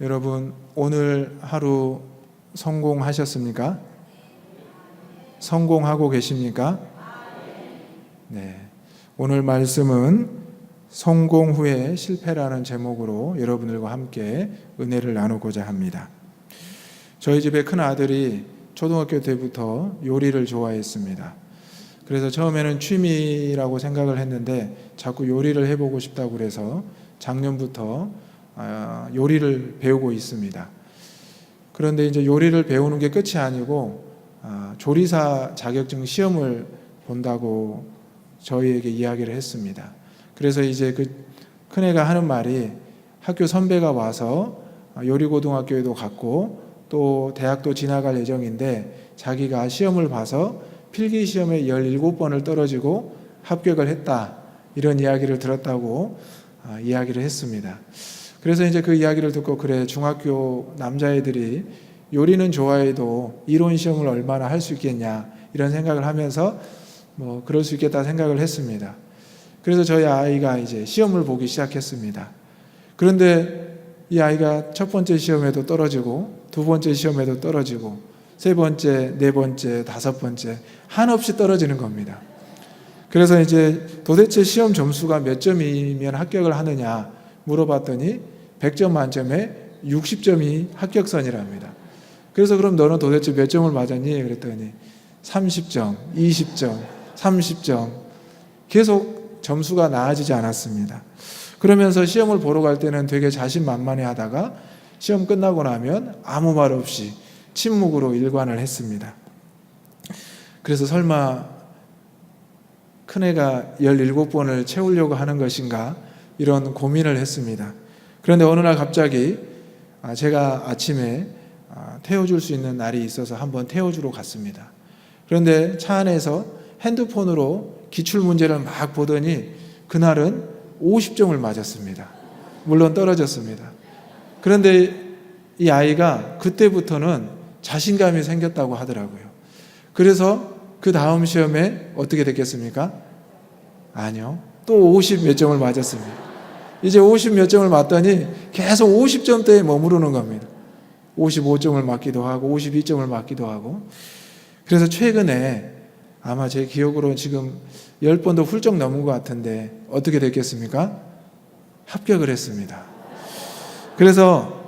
여러분, 오늘 하루 성공하셨습니까? 성공하고 계십니까? 네. 오늘 말씀은 성공 후에 실패라는 제목으로 여러분들과 함께 은혜를 나누고자 합니다. 저희 집의 큰 아들이 초등학교 때부터 요리를 좋아했습니다. 그래서 처음에는 취미라고 생각을 했는데 자꾸 요리를 해보고 싶다고 그래서 작년부터 요리를 배우고 있습니다. 그런데 이제 요리를 배우는 게 끝이 아니고 조리사 자격증 시험을 본다고 저희에게 이야기를 했습니다. 그래서 이제 그 큰애가 하는 말이 학교 선배가 와서 요리고등학교에도 갔고 또 대학도 지나갈 예정인데 자기가 시험을 봐서 필기시험에 17번을 떨어지고 합격을 했다, 이런 이야기를 들었다고 이야기를 했습니다. 그래서 이제 그 이야기를 듣고, 그래, 중학교 남자애들이 요리는 좋아해도 이론 시험을 얼마나 할 수 있겠냐, 이런 생각을 하면서 그럴 수 있겠다 생각을 했습니다. 그래서 저희 아이가 이제 시험을 보기 시작했습니다. 그런데 이 아이가 첫 번째 시험에도 떨어지고 두 번째 시험에도 떨어지고 세 번째, 네 번째, 다섯 번째 한없이 떨어지는 겁니다. 그래서 이제 도대체 시험 점수가 몇 점이면 합격을 하느냐 물어봤더니 100점 만점에 60점이 합격선이랍니다. 그래서 그럼 너는 도대체 몇 점을 맞았니? 그랬더니 30점, 20점, 30점, 계속 점수가 나아지지 않았습니다. 그러면서 시험을 보러 갈 때는 되게 자신만만해 하다가 시험 끝나고 나면 아무 말 없이 침묵으로 일관을 했습니다. 그래서 설마 큰애가 17번을 채우려고 하는 것인가, 이런 고민을 했습니다. 그런데 어느 날 갑자기 제가 아침에 태워줄 수 있는 날이 있어서 한번 태워주러 갔습니다. 그런데 차 안에서 핸드폰으로 기출문제를 막 보더니 그날은 50점을 맞았습니다. 물론 떨어졌습니다. 그런데 이 아이가 그때부터는 자신감이 생겼다고 하더라고요. 그래서 그 다음 시험에 어떻게 됐겠습니까? 아니요, 또 50 몇 점을 맞았습니다. 이제 50 몇 점을 맞더니 계속 50점대에 머무르는 겁니다. 55점을 맞기도 하고 52점을 맞기도 하고. 그래서 최근에 아마 제 기억으로 지금 10번도 훌쩍 넘은 것 같은데 어떻게 됐겠습니까? 합격을 했습니다. 그래서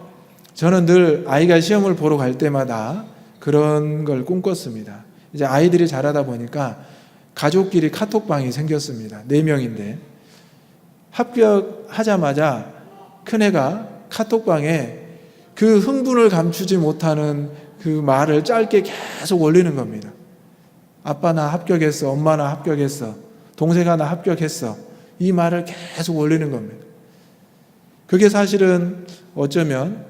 저는 늘 아이가 시험을 보러 갈 때마다 그런 걸 꿈꿨습니다. 이제 아이들이 자라다 보니까 가족끼리 카톡방이 생겼습니다. 4명인데 합격하자마자 큰애가 카톡방에 그 흥분을 감추지 못하는 그 말을 짧게 계속 올리는 겁니다. 아빠 나 합격했어, 엄마 나 합격했어, 동생아 나 합격했어, 이 말을 계속 올리는 겁니다. 그게 사실은 어쩌면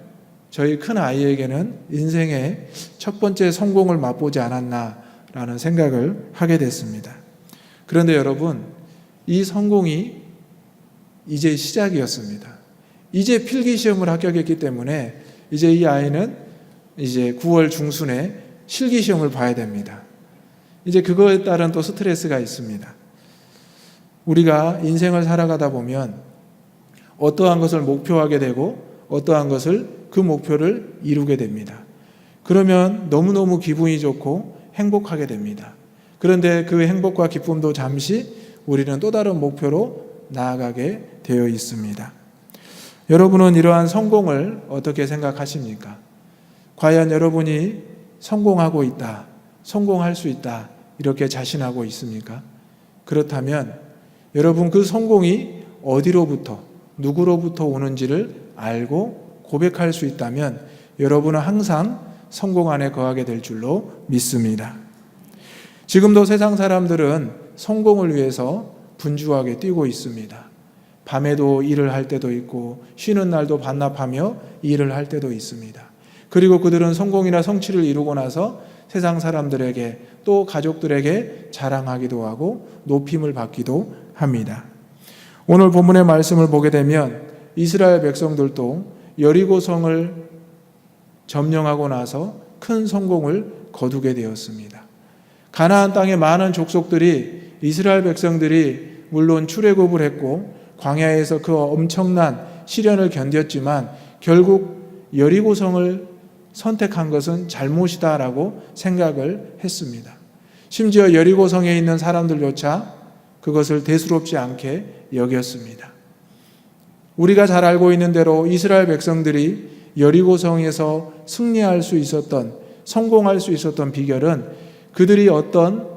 저희 큰 아이에게는 인생의 첫 번째 성공을 맛보지 않았나라는 생각을 하게 됐습니다. 그런데 여러분, 이 성공이 이제 시작이었습니다. 이제 필기시험을 합격했기 때문에 이제 이 아이는 이제 9월 중순에 실기시험을 봐야 됩니다. 이제 그거에 따른 또 스트레스가 있습니다. 우리가 인생을 살아가다 보면 어떠한 것을 목표하게 되고 어떠한 것을 그 목표를 이루게 됩니다. 그러면 너무너무 기분이 좋고 행복하게 됩니다. 그런데 그 행복과 기쁨도 잠시 우리는 또 다른 목표로 나아가게 되어 있습니다. 여러분은 이러한 성공을 어떻게 생각하십니까? 과연 여러분이 성공하고 있다, 성공할 수 있다, 이렇게 자신하고 있습니까? 그렇다면 여러분 그 성공이 어디로부터, 누구로부터 오는지를 알고 고백할 수 있다면 여러분은 항상 성공 안에 거하게 될 줄로 믿습니다. 지금도 세상 사람들은 성공을 위해서 분주하게 뛰고 있습니다. 밤에도 일을 할 때도 있고 쉬는 날도 반납하며 일을 할 때도 있습니다. 그리고 그들은 성공이나 성취를 이루고 나서 세상 사람들에게 또 가족들에게 자랑하기도 하고 높임을 받기도 합니다. 오늘 본문의 말씀을 보게 되면 이스라엘 백성들도 여리고성을 점령하고 나서 큰 성공을 거두게 되었습니다. 가나안 땅의 많은 족속들이 이스라엘 백성들이 물론 출애굽을 했고 광야에서 그 엄청난 시련을 견뎠지만 결국 여리고성을 선택한 것은 잘못이다라고 생각을 했습니다. 심지어 여리고성에 있는 사람들조차 그것을 대수롭지 않게 여겼습니다. 우리가 잘 알고 있는 대로 이스라엘 백성들이 여리고성에서 승리할 수 있었던, 성공할 수 있었던 비결은 그들이 어떤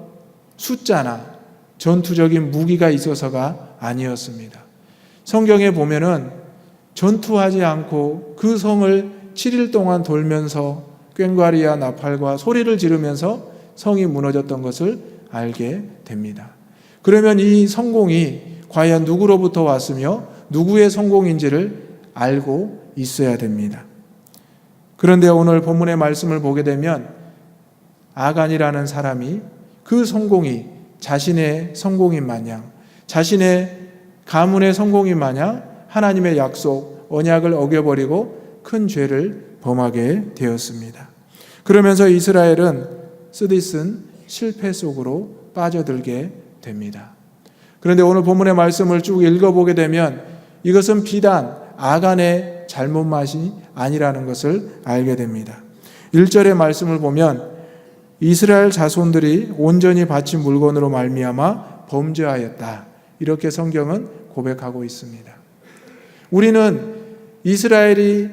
숫자나 전투적인 무기가 있어서가 아니었습니다. 성경에 보면은 전투하지 않고 그 성을 7일 동안 돌면서 꽹과리와 나팔과 소리를 지르면서 성이 무너졌던 것을 알게 됩니다. 그러면 이 성공이 과연 누구로부터 왔으며 누구의 성공인지를 알고 있어야 됩니다. 그런데 오늘 본문의 말씀을 보게 되면 아간이라는 사람이 그 성공이 자신의 성공인 마냥, 자신의 가문의 성공인 마냥 하나님의 약속, 언약을 어겨버리고 큰 죄를 범하게 되었습니다. 그러면서 이스라엘은 쓰디쓴 실패 속으로 빠져들게 됩니다. 그런데 오늘 본문의 말씀을 쭉 읽어보게 되면 이것은 비단 아간의 잘못만이 아니라는 것을 알게 됩니다. 1절의 말씀을 보면 이스라엘 자손들이 온전히 바친 물건으로 말미암아 범죄하였다. 이렇게 성경은 고백하고 있습니다. 우리는 이스라엘이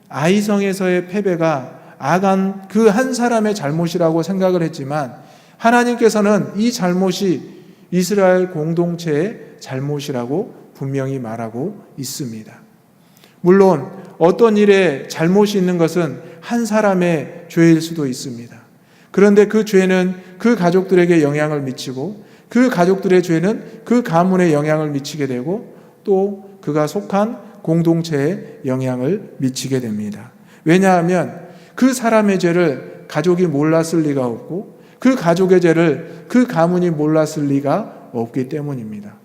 아이성에서의 패배가 아간 그 한 사람의 잘못이라고 생각을 했지만 하나님께서는 이 잘못이 이스라엘 공동체의 잘못이라고 분명히 말하고 있습니다. 물론 어떤 일에 잘못이 있는 것은 한 사람의 죄일 수도 있습니다. 그런데 그 죄는 그 가족들에게 영향을 미치고 그 가족들의 죄는 그 가문에 영향을 미치게 되고 또 그가 속한 공동체에 영향을 미치게 됩니다. 왜냐하면 그 사람의 죄를 가족이 몰랐을 리가 없고 그 가족의 죄를 그 가문이 몰랐을 리가 없기 때문입니다.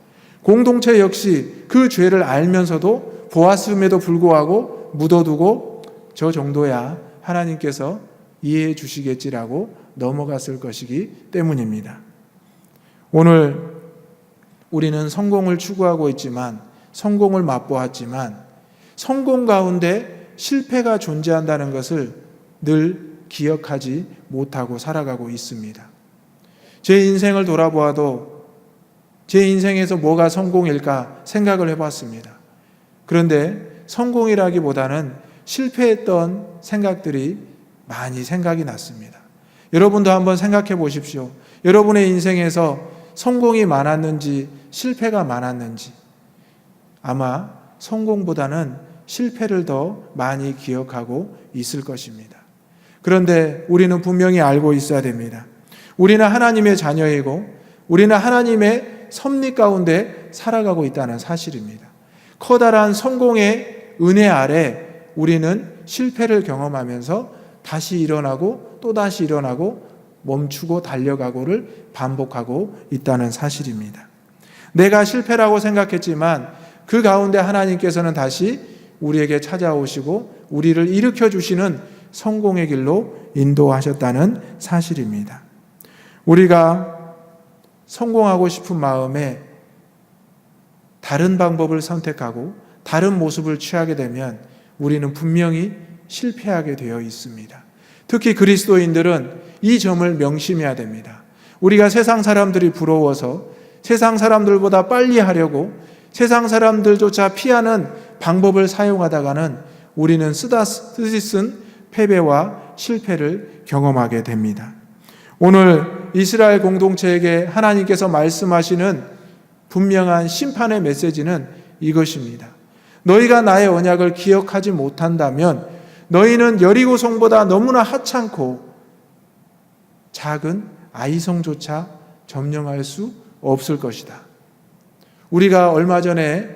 공동체 역시 그 죄를 알면서도 보았음에도 불구하고 묻어두고 저 정도야 하나님께서 이해해 주시겠지라고 넘어갔을 것이기 때문입니다. 오늘 우리는 성공을 추구하고 있지만 성공을 맛보았지만 성공 가운데 실패가 존재한다는 것을 늘 기억하지 못하고 살아가고 있습니다. 제 인생을 돌아보아도 제 인생에서 뭐가 성공일까 생각을 해봤습니다. 그런데 성공이라기보다는 실패했던 생각들이 많이 생각이 났습니다. 여러분도 한번 생각해 보십시오. 여러분의 인생에서 성공이 많았는지 실패가 많았는지 아마 성공보다는 실패를 더 많이 기억하고 있을 것입니다. 그런데 우리는 분명히 알고 있어야 됩니다. 우리는 하나님의 자녀이고 우리는 하나님의 섭리 가운데 살아가고 있다는 사실입니다. 커다란 성공의 은혜 아래 우리는 실패를 경험하면서 다시 일어나고 또다시 일어나고 멈추고 달려가고를 반복하고 있다는 사실입니다. 내가 실패라고 생각했지만 그 가운데 하나님께서는 다시 우리에게 찾아오시고 우리를 일으켜 주시는 성공의 길로 인도하셨다는 사실입니다. 우리가 성공하고 싶은 마음에 다른 방법을 선택하고 다른 모습을 취하게 되면 우리는 분명히 실패하게 되어 있습니다. 특히 그리스도인들은 이 점을 명심해야 됩니다. 우리가 세상 사람들이 부러워서 세상 사람들보다 빨리 하려고 세상 사람들조차 피하는 방법을 사용하다가는 우리는 쓰디쓴 패배와 실패를 경험하게 됩니다. 오늘 이스라엘 공동체에게 하나님께서 말씀하시는 분명한 심판의 메시지는 이것입니다. 너희가 나의 언약을 기억하지 못한다면 너희는 여리고성보다 너무나 하찮고 작은 아이성조차 점령할 수 없을 것이다. 우리가 얼마 전에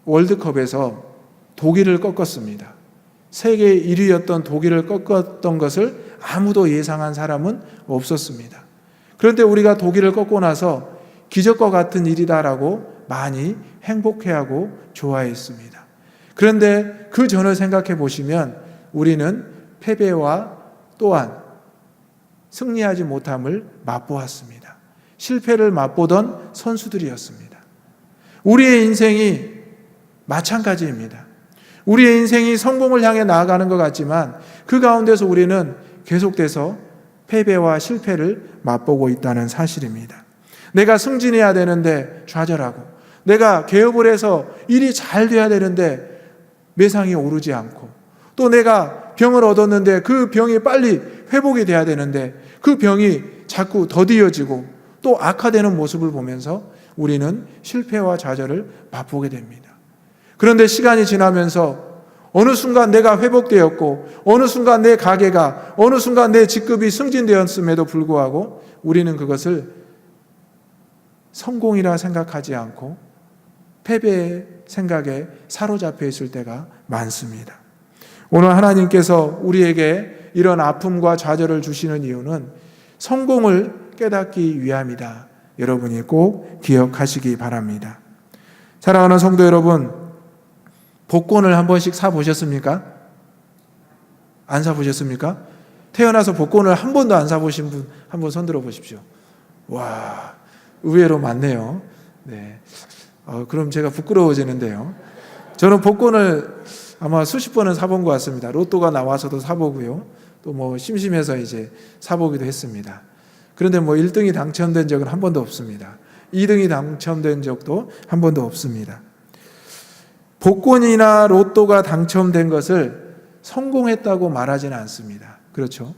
월드컵에서 독일을 꺾었습니다. 세계 1위였던 독일을 꺾었던 것을 아무도 예상한 사람은 없었습니다. 그런데 우리가 독일을 꺾고 나서 기적과 같은 일이다라고 많이 행복해하고 좋아했습니다. 그런데 그 전을 생각해 보시면 우리는 패배와 또한 승리하지 못함을 맛보았습니다. 실패를 맛보던 선수들이었습니다. 우리의 인생이 마찬가지입니다. 우리의 인생이 성공을 향해 나아가는 것 같지만 그 가운데서 우리는 계속돼서 패배와 실패를 맛보고 있다는 사실입니다. 내가 승진해야 되는데 좌절하고, 내가 개업을 해서 일이 잘 돼야 되는데 매상이 오르지 않고, 또 내가 병을 얻었는데 그 병이 빨리 회복이 돼야 되는데 그 병이 자꾸 더디어지고 또 악화되는 모습을 보면서 우리는 실패와 좌절을 맛보게 됩니다. 그런데 시간이 지나면서 어느 순간 내가 회복되었고, 어느 순간 내 가게가, 어느 순간 내 직급이 승진되었음에도 불구하고 우리는 그것을 성공이라 생각하지 않고 패배의 생각에 사로잡혀 있을 때가 많습니다. 오늘 하나님께서 우리에게 이런 아픔과 좌절을 주시는 이유는 성공을 깨닫기 위함이다. 여러분이 꼭 기억하시기 바랍니다. 사랑하는 성도 여러분, 복권을 한 번씩 사보셨습니까? 안 사보셨습니까? 태어나서 복권을 한 번도 안 사보신 분 한번 손 들어 보십시오. 와, 의외로 많네요. 네. 그럼 제가 부끄러워지는데요. 저는 복권을 아마 수십 번은 사본 것 같습니다. 로또가 나와서도 사보고요. 또 뭐 심심해서 이제 사보기도 했습니다. 그런데 뭐 1등이 당첨된 적은 한 번도 없습니다. 2등이 당첨된 적도 한 번도 없습니다. 복권이나 로또가 당첨된 것을 성공했다고 말하지는 않습니다. 그렇죠?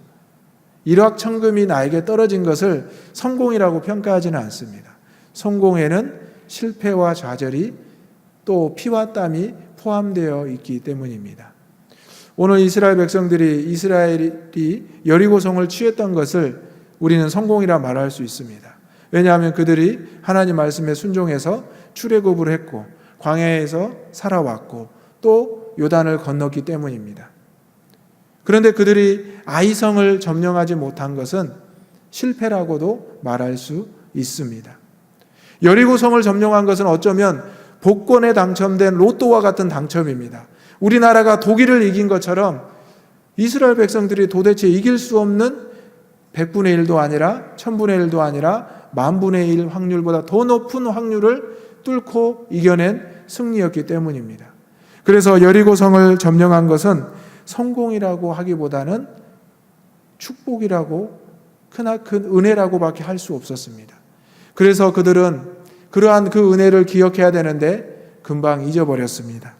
일확천금이 나에게 떨어진 것을 성공이라고 평가하지는 않습니다. 성공에는 실패와 좌절이 또 피와 땀이 포함되어 있기 때문입니다. 오늘 이스라엘 백성들이 이스라엘이 여리고성을 취했던 것을 우리는 성공이라 말할 수 있습니다. 왜냐하면 그들이 하나님 말씀에 순종해서 출애굽을 했고 광야에서 살아왔고 또 요단을 건넜기 때문입니다. 그런데 그들이 아이성을 점령하지 못한 것은 실패라고도 말할 수 있습니다. 여리고성을 점령한 것은 어쩌면 복권에 당첨된 로또와 같은 당첨입니다. 우리나라가 독일을 이긴 것처럼 이스라엘 백성들이 도대체 이길 수 없는 100분의 1도 아니라 1000분의 1도 아니라 10,000분의 1 확률보다 더 높은 확률을 뚫고 이겨낸 승리였기 때문입니다. 그래서 여리고성을 점령한 것은 성공이라고 하기보다는 축복이라고 크나큰 은혜라고밖에 할 수 없었습니다. 그래서 그들은 그러한 그 은혜를 기억해야 되는데 금방 잊어버렸습니다.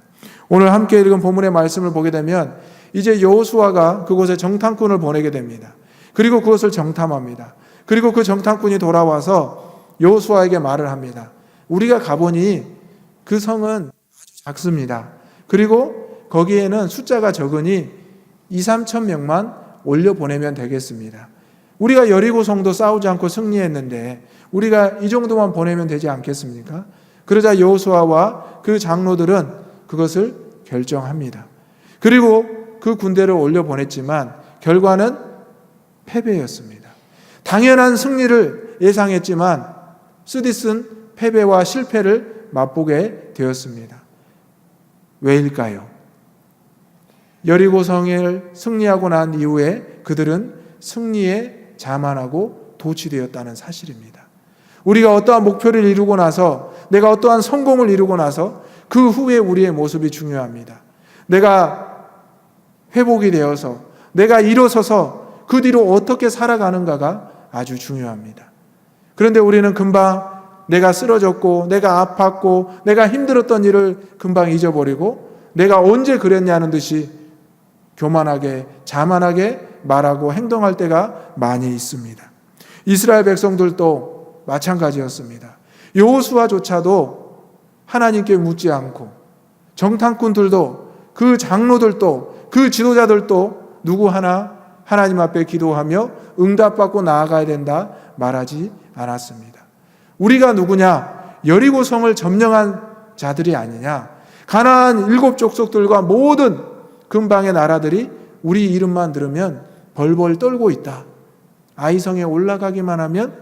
오늘 함께 읽은 본문의 말씀을 보게 되면 이제 여호수아가 그곳에 정탐꾼을 보내게 됩니다. 그리고 그것을 정탐합니다. 그리고 그 정탐꾼이 돌아와서 여호수아에게 말을 합니다. 우리가 가보니 그 성은 아주 작습니다. 그리고 거기에는 숫자가 적으니 2-3천 명만 올려보내면 되겠습니다. 우리가 여리고성도 싸우지 않고 승리했는데 우리가 이 정도만 보내면 되지 않겠습니까? 그러자 여호수아와 그 장로들은 그것을 결정합니다. 그리고 그 군대를 올려보냈지만 결과는 패배였습니다. 당연한 승리를 예상했지만 쓰디쓴 패배와 실패를 맛보게 되었습니다. 왜일까요? 여리고성을 승리하고 난 이후에 그들은 승리에 자만하고 도취되었다는 사실입니다. 우리가 어떠한 목표를 이루고 나서, 내가 어떠한 성공을 이루고 나서 그 후에 우리의 모습이 중요합니다. 내가 회복이 되어서, 내가 일어서서 그 뒤로 어떻게 살아가는가가 아주 중요합니다. 그런데 우리는 금방 내가 쓰러졌고, 내가 아팠고, 내가 힘들었던 일을 금방 잊어버리고, 내가 언제 그랬냐는 듯이 교만하게, 자만하게 말하고 행동할 때가 많이 있습니다. 이스라엘 백성들도 마찬가지였습니다. 여호수아조차도 하나님께 묻지 않고, 정탐꾼들도, 그 장로들도, 그 지도자들도 누구 하나 하나님 앞에 기도하며 응답받고 나아가야 된다 말하지 않았습니다. 우리가 누구냐? 여리고성을 점령한 자들이 아니냐? 가나안 7 족속들과 모든 근방의 나라들이 우리 이름만 들으면 벌벌 떨고 있다. 아이성에 올라가기만 하면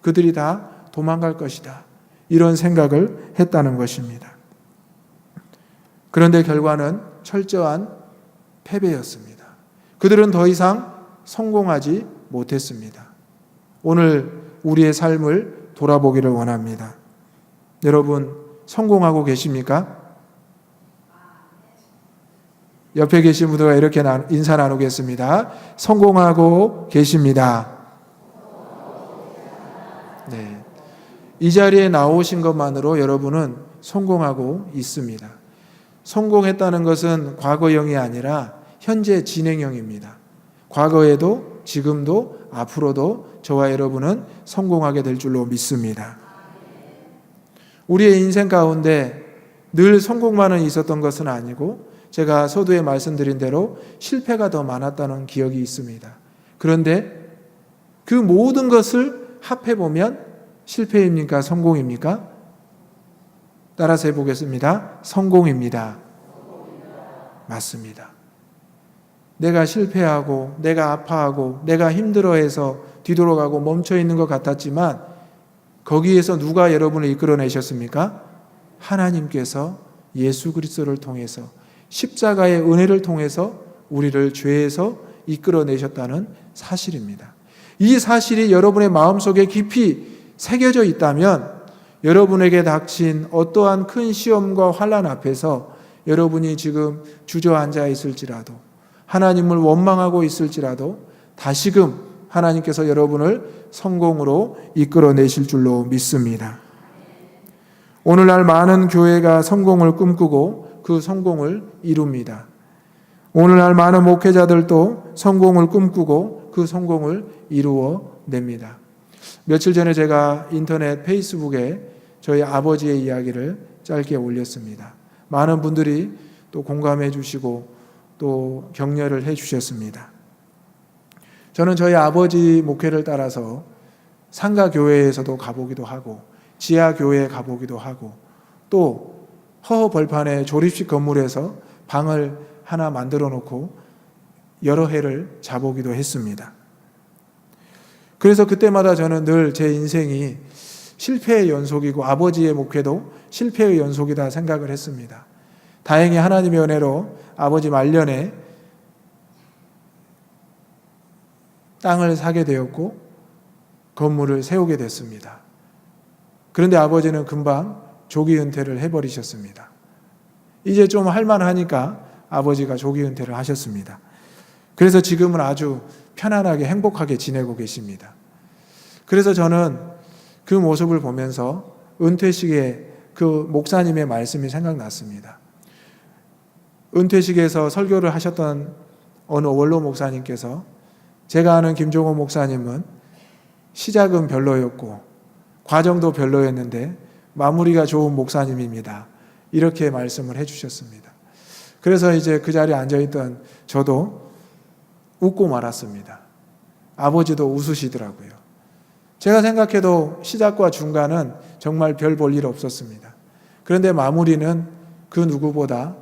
그들이 다 도망갈 것이다. 이런 생각을 했다는 것입니다. 그런데 결과는 철저한 패배였습니다. 그들은 더 이상 성공하지 못했습니다. 오늘 우리의 삶을 돌아보기를 원합니다. 여러분, 성공하고 계십니까? 옆에 계신 분들과 이렇게 인사 나누겠습니다. 성공하고 계십니다. 네. 이 자리에 나오신 것만으로 여러분은 성공하고 있습니다. 성공했다는 것은 과거형이 아니라 현재 진행형입니다. 과거에도 지금도 앞으로도 저와 여러분은 성공하게 될 줄로 믿습니다. 우리의 인생 가운데 늘 성공만은 있었던 것은 아니고 제가 서두에 말씀드린 대로 실패가 더 많았다는 기억이 있습니다. 그런데 그 모든 것을 합해보면 실패입니까? 성공입니까? 따라서 해보겠습니다. 성공입니다. 맞습니다. 내가 실패하고 내가 아파하고 내가 힘들어해서 뒤돌아가고 멈춰있는 것 같았지만 거기에서 누가 여러분을 이끌어내셨습니까? 하나님께서 예수 그리스도를 통해서 십자가의 은혜를 통해서 우리를 죄에서 이끌어내셨다는 사실입니다. 이 사실이 여러분의 마음속에 깊이 새겨져 있다면 여러분에게 닥친 어떠한 큰 시험과 환난 앞에서 여러분이 지금 주저앉아 있을지라도 하나님을 원망하고 있을지라도 다시금 하나님께서 여러분을 성공으로 이끌어내실 줄로 믿습니다. 오늘날 많은 교회가 성공을 꿈꾸고 그 성공을 이룹니다. 오늘날 많은 목회자들도 성공을 꿈꾸고 그 성공을 이루어냅니다. 며칠 전에 제가 인터넷 페이스북에 저희 아버지의 이야기를 짧게 올렸습니다. 많은 분들이 또 공감해 주시고 또 격려를 해 주셨습니다. 저는 저희 아버지 목회를 따라서 상가교회에서도 가보기도 하고 지하교회에 가보기도 하고 또 허허벌판의 조립식 건물에서 방을 하나 만들어 놓고 여러 해를 자보기도 했습니다. 그래서 그때마다 저는 늘 제 인생이 실패의 연속이고 아버지의 목회도 실패의 연속이다 생각을 했습니다. 다행히 하나님의 은혜로 아버지 말년에 땅을 사게 되었고 건물을 세우게 됐습니다. 그런데 아버지는 금방 조기 은퇴를 해버리셨습니다. 이제 좀 할만하니까 아버지가 조기 은퇴를 하셨습니다. 그래서 지금은 아주 편안하게 행복하게 지내고 계십니다. 그래서 저는 그 모습을 보면서 은퇴식에 그 목사님의 말씀이 생각났습니다. 은퇴식에서 설교를 하셨던 어느 원로 목사님께서 제가 아는 김종호 목사님은 시작은 별로였고 과정도 별로였는데 마무리가 좋은 목사님입니다. 이렇게 말씀을 해주셨습니다. 그래서 이제 그 자리에 앉아있던 저도 웃고 말았습니다. 아버지도 웃으시더라고요. 제가 생각해도 시작과 중간은 정말 별 볼 일 없었습니다. 그런데 마무리는 그 누구보다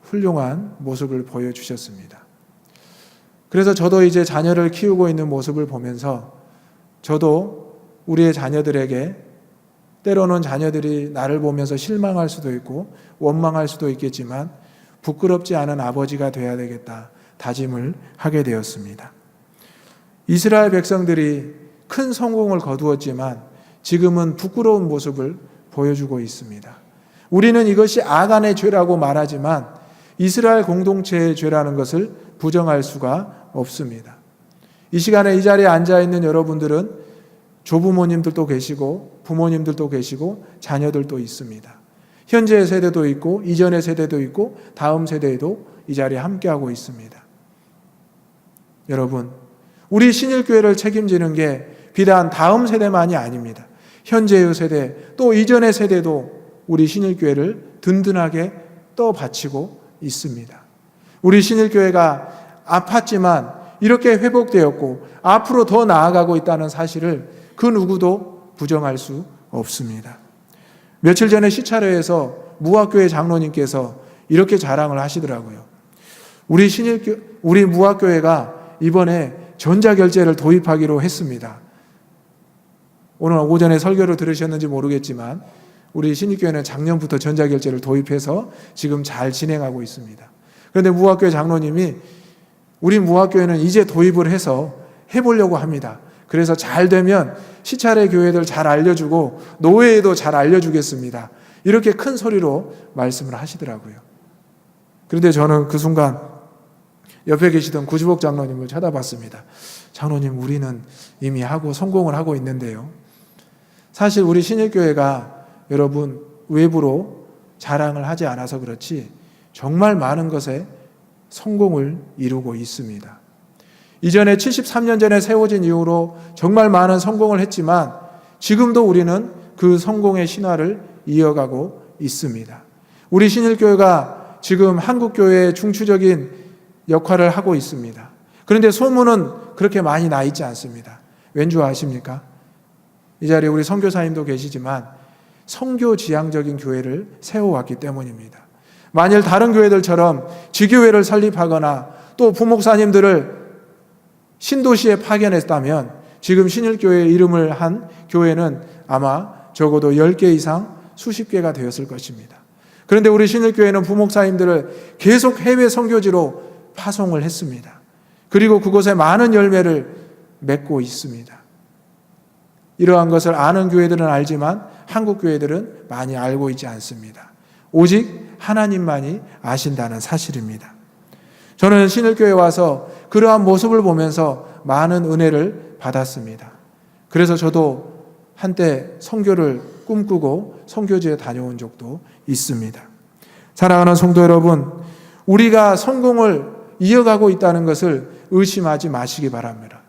훌륭한 모습을 보여주셨습니다. 그래서 저도 이제 자녀를 키우고 있는 모습을 보면서 저도 우리의 자녀들에게 때로는 자녀들이 나를 보면서 실망할 수도 있고 원망할 수도 있겠지만 부끄럽지 않은 아버지가 되어야 되겠다 다짐을 하게 되었습니다. 이스라엘 백성들이 큰 성공을 거두었지만 지금은 부끄러운 모습을 보여주고 있습니다. 우리는 이것이 아간의 죄라고 말하지만 이스라엘 공동체의 죄라는 것을 부정할 수가 없습니다. 이 시간에 이 자리에 앉아있는 여러분들은 조부모님들도 계시고 부모님들도 계시고 자녀들도 있습니다. 현재의 세대도 있고 이전의 세대도 있고 다음 세대에도 이 자리에 함께하고 있습니다. 여러분, 우리 신일교회를 책임지는 게 비단 다음 세대만이 아닙니다. 현재의 세대 또 이전의 세대도 우리 신일교회를 든든하게 떠받치고 있습니다. 우리 신일교회가 아팠지만 이렇게 회복되었고 앞으로 더 나아가고 있다는 사실을 그 누구도 부정할 수 없습니다. 며칠 전에 시차례에서 무학교회 장로님께서 이렇게 자랑을 하시더라고요. 우리 무학교회가 이번에 전자결제를 도입하기로 했습니다. 오늘 오전에 설교를 들으셨는지 모르겠지만 우리 신일교회는 작년부터 전자결제를 도입해서 지금 잘 진행하고 있습니다. 그런데 무학교회 장로님이 우리 무학교회는 이제 도입을 해서 해보려고 합니다. 그래서 잘 되면 시차례 교회들 잘 알려주고 노회에도 잘 알려주겠습니다. 이렇게 큰 소리로 말씀을 하시더라고요. 그런데 저는 그 순간 옆에 계시던 구주복 장로님을 쳐다봤습니다. 장로님, 우리는 이미 하고 성공을 하고 있는데요. 사실 우리 신일교회가 여러분 외부로 자랑을 하지 않아서 그렇지 정말 많은 것에 성공을 이루고 있습니다. 이전에 73년 전에 세워진 이후로 정말 많은 성공을 했지만 지금도 우리는 그 성공의 신화를 이어가고 있습니다. 우리 신일교회가 지금 한국교회의 중추적인 역할을 하고 있습니다. 그런데 소문은 그렇게 많이 나 있지 않습니다. 왠지 아십니까? 이 자리에 우리 선교사님도 계시지만 선교지향적인 교회를 세워왔기 때문입니다. 만일 다른 교회들처럼 지교회를 설립하거나 또 부목사님들을 신도시에 파견했다면 지금 신일교회 이름을 한 교회는 아마 적어도 10개 이상 수십 개가 되었을 것입니다. 그런데 우리 신일교회는 부목사님들을 계속 해외 선교지로 파송을 했습니다. 그리고 그곳에 많은 열매를 맺고 있습니다. 이러한 것을 아는 교회들은 알지만 한국 교회들은 많이 알고 있지 않습니다. 오직 하나님만이 아신다는 사실입니다. 저는 신일교회에 와서 그러한 모습을 보면서 많은 은혜를 받았습니다. 그래서 저도 한때 선교를 꿈꾸고 선교지에 다녀온 적도 있습니다. 사랑하는 성도 여러분, 우리가 성공을 이어가고 있다는 것을 의심하지 마시기 바랍니다.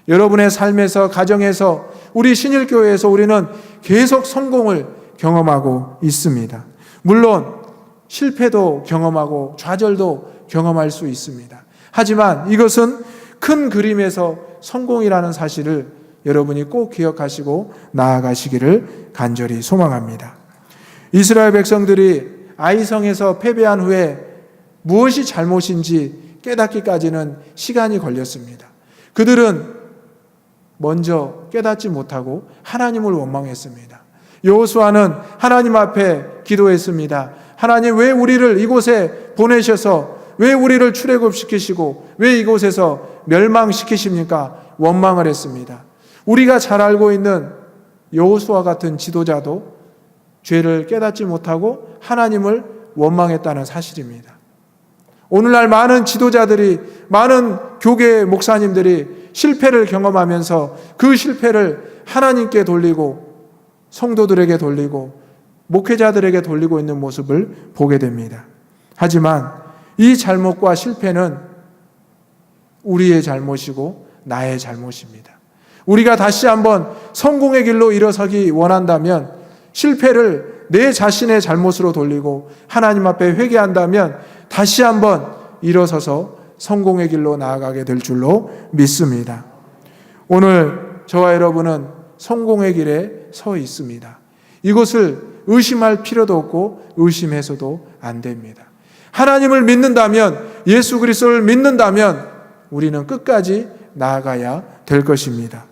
여러분의 삶에서, 가정에서, 우리 신일교회에서 우리는 계속 성공을 경험하고 있습니다. 물론 실패도 경험하고 좌절도 경험할 수 있습니다. 하지만 이것은 큰 그림에서 성공이라는 사실을 여러분이 꼭 기억하시고 나아가시기를 간절히 소망합니다. 이스라엘 백성들이 아이성에서 패배한 후에 무엇이 잘못인지 깨닫기까지는 시간이 걸렸습니다. 그들은 먼저 깨닫지 못하고 하나님을 원망했습니다. 여호수아는 하나님 앞에 기도했습니다. 하나님, 왜 우리를 이곳에 보내셔서 왜 우리를 출애굽시키시고 왜 이곳에서 멸망시키십니까? 원망을 했습니다. 우리가 잘 알고 있는 여호수아 같은 지도자도 죄를 깨닫지 못하고 하나님을 원망했다는 사실입니다. 오늘날 많은 지도자들이, 많은 교계 목사님들이 실패를 경험하면서 그 실패를 하나님께 돌리고 성도들에게 돌리고 목회자들에게 돌리고 있는 모습을 보게 됩니다. 하지만 이 잘못과 실패는 우리의 잘못이고 나의 잘못입니다. 우리가 다시 한번 성공의 길로 일어서기 원한다면 실패를 내 자신의 잘못으로 돌리고 하나님 앞에 회개한다면 다시 한번 일어서서 성공의 길로 나아가게 될 줄로 믿습니다. 오늘 저와 여러분은 성공의 길에 서 있습니다. 이것을 의심할 필요도 없고 의심해서도 안 됩니다. 하나님을 믿는다면, 예수 그리스도를 믿는다면 우리는 끝까지 나아가야 될 것입니다.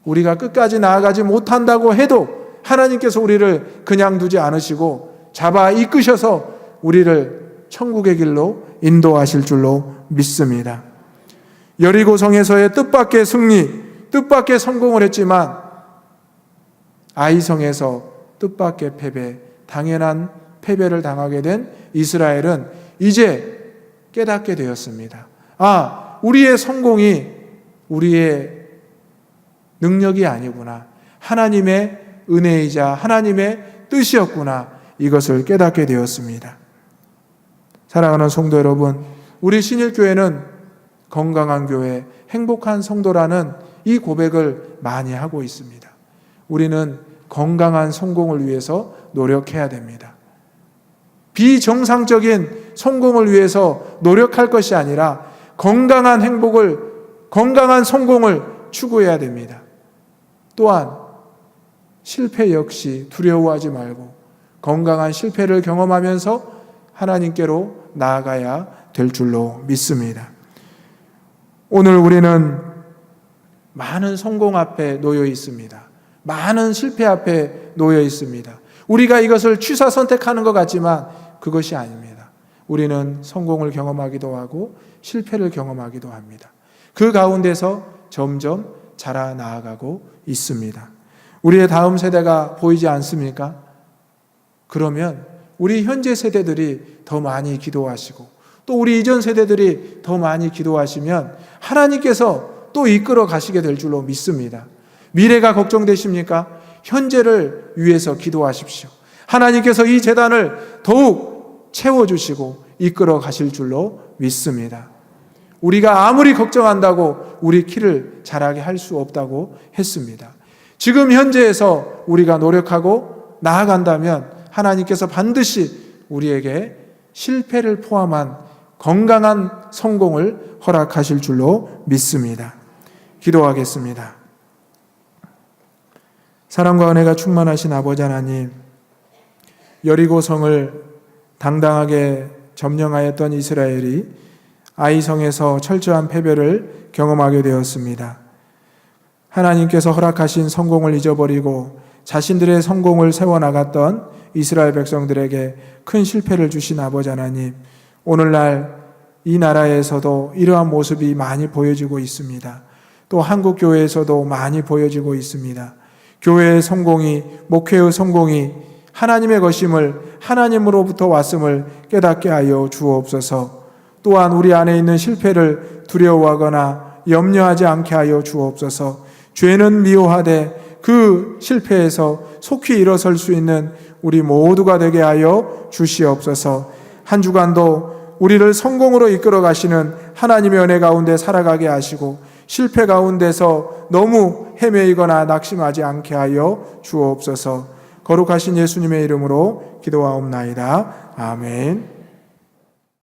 우리가 끝까지 나아가지 못한다고 해도 하나님께서 우리를 그냥 두지 않으시고 잡아 이끄셔서 우리를 천국의 길로 인도하실 줄로 믿습니다. 여리고성에서의 뜻밖의 승리, 뜻밖의 성공을 했지만 아이성에서 뜻밖의 패배, 당연한 패배를 당하게 된 이스라엘은 이제 깨닫게 되었습니다. 우리의 성공이 우리의 능력이 아니구나. 하나님의 은혜이자 하나님의 뜻이었구나. 이것을 깨닫게 되었습니다. 사랑하는 성도 여러분, 우리 신일교회는 건강한 교회, 행복한 성도라는 이 고백을 많이 하고 있습니다. 우리는 건강한 성공을 위해서 노력해야 됩니다. 비정상적인 성공을 위해서 노력할 것이 아니라 건강한 행복을, 건강한 성공을 추구해야 됩니다. 또한 실패 역시 두려워하지 말고 건강한 실패를 경험하면서 하나님께로 나아가야 될 줄로 믿습니다. 오늘 우리는 많은 성공 앞에 놓여 있습니다. 많은 실패 앞에 놓여 있습니다. 우리가 이것을 취사 선택하는 것 같지만 그것이 아닙니다. 우리는 성공을 경험하기도 하고 실패를 경험하기도 합니다. 그 가운데서 점점 자라나가고 있습니다. 우리의 다음 세대가 보이지 않습니까? 그러면 우리 현재 세대들이 더 많이 기도하시고 또 우리 이전 세대들이 더 많이 기도하시면 하나님께서 또 이끌어 가시게 될 줄로 믿습니다. 미래가 걱정되십니까? 현재를 위해서 기도하십시오. 하나님께서 이 재단을 더욱 채워주시고 이끌어 가실 줄로 믿습니다. 우리가 아무리 걱정한다고 우리 키를 자라게 할 수 없다고 했습니다. 지금 현재에서 우리가 노력하고 나아간다면 하나님께서 반드시 우리에게 실패를 포함한 건강한 성공을 허락하실 줄로 믿습니다. 기도하겠습니다. 사랑과 은혜가 충만하신 아버지 하나님, 여리고성을 당당하게 점령하였던 이스라엘이 아이성에서 철저한 패배를 경험하게 되었습니다. 하나님께서 허락하신 성공을 잊어버리고 자신들의 성공을 세워나갔던 이스라엘 백성들에게 큰 실패를 주신 아버지 하나님, 오늘날 이 나라에서도 이러한 모습이 많이 보여지고 있습니다. 또 한국 교회에서도 많이 보여지고 있습니다. 교회의 성공이, 목회의 성공이 하나님의 것임을, 하나님으로부터 왔음을 깨닫게 하여 주옵소서. 또한 우리 안에 있는 실패를 두려워하거나 염려하지 않게 하여 주옵소서. 죄는 미워하되 그 실패에서 속히 일어설 수 있는 우리 모두가 되게 하여 주시옵소서. 한 주간도 우리를 성공으로 이끌어 가시는 하나님의 은혜 가운데 살아가게 하시고 실패 가운데서 너무 헤매이거나 낙심하지 않게 하여 주옵소서. 거룩하신 예수님의 이름으로 기도하옵나이다. 아멘.